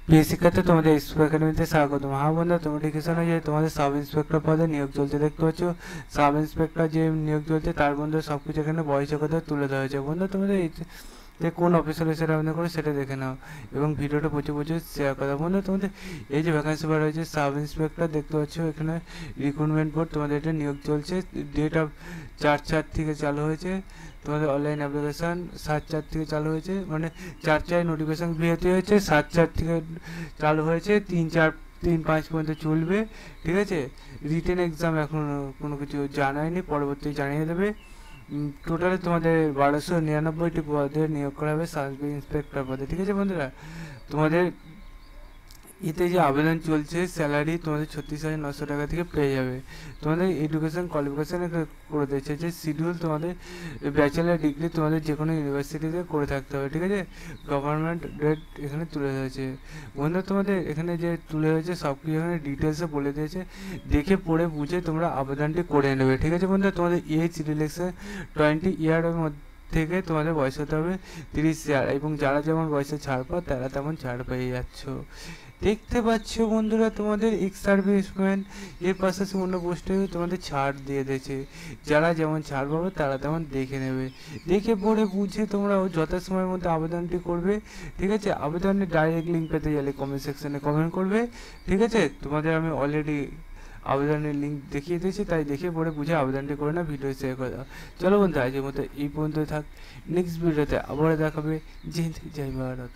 প্রিয় শিক্ষার্থী, তোমাদের স্কুল একাডেমিতে স্বাগতম। হ্যাঁ বন্ধুরা, নোটিফিকেশন হয়ে তোমাদের সাব ইন্সপেক্টর পদে নিয়োগ চলছে, দেখতে পাচ্ছ। সাব ইন্সপেক্টর যে নিয়োগ চলছে তার বন্ধু সবকিছু এখানে বয়সের কথা তুলে ধরা হয়েছে। বন্ধু, তোমাদের যে কোন অফিসার হিসেবে আবেদন করে সেটা দেখে নাও এবং ভিডিওটা প্রচুর প্রচুর শেয়ার করা। বন্ধু, তোমাদের এই যে ভ্যাকান্সি বার হয়েছে সাব ইন্সপেক্টর, দেখতে পাচ্ছ এখানে রিক্রুটমেন্ট বোর্ড তোমাদের এটা নিয়োগ চলছে। ডেট অফ 4/4 থেকে চালু হয়েছে। তোমাদের অনলাইন অ্যাপ্লিকেশান 7/4 থেকে চালু হয়েছে, মানে 4/4 নোটিফিকেশান বেরোতে হয়েছে, 7/4 থেকে চালু হয়েছে, 3/5 পর্যন্ত চলবে। ঠিক আছে, রিটেন এক্সাম এখন কোনো কিছু জানায়নি, পরবর্তী জানিয়ে দেবে। টোটালে তোমাদের 1299টি পদে নিয়োগ করা হবে সাব ইন্সপেক্টর পদে। ঠিক আছে বন্ধুরা, তোমাদের এতে যে আবেদন চলছে স্যালারি তোমাদের 36,900 টাকা থেকে পেয়ে যাবে। তোমাদের এডুকেশন কোয়ালিফিকেশন করে দিয়েছে যে শিডিউল তোমাদের ব্যাচেলার ডিগ্রি তোমাদের যে কোনো ইউনিভার্সিটিতে করে থাকতে হবে। ঠিক আছে, গভর্নমেন্ট রেট এখানে তুলে ধরেছে। বন্ধুরা, তোমাদের এখানে যে তুলে হয়েছে সব কিছু এখানে ডিটেলসে বলে দিয়েছে, দেখে পড়ে বুঝে তোমরা আবেদনটি করে নেবে। ঠিক আছে বন্ধুরা, তোমাদের এজ রিলেকশন 20 ইয়ারের মধ্যে থেকে তোমাদের বয়স হতে হবে 30 ইয়ার, এবং যারা যেমন বয়সে ছাড় পাও তারা তেমন ছাড় পেয়ে যাচ্ছ। দেখতে পাচ্ছ বন্ধুরা, তোমাদের এক্স সার্ভিসম্যান এর পাশাপাশি অন্য পোস্টে তোমাদের ছাড় দিয়ে দিয়েছে। যারা যেমন ছাড় পাবে তারা তেমন দেখে নেবে, দেখে পড়ে বুঝে তোমরা যথাসময়ের মধ্যে আবেদনটি করবে। ঠিক আছে, আবেদনের ডাইরেক্ট লিঙ্ক পেতে গেলে কমেন্ট সেকশনে কমেন্ট করবে। ঠিক আছে, তোমাদের আমি অলরেডি আবেদনের লিঙ্ক দেখিয়ে দিয়েছি, তাই দেখে পড়ে বুঝে আবেদনটি করে না, ভিডিও শেয়ার করে দাও। চলো বন্ধু, আজকের মতো এই পর্যন্ত থাক। নেক্সট ভিডিওতে আবার দেখাবে। জয় হিন্দ, জয় ভারত।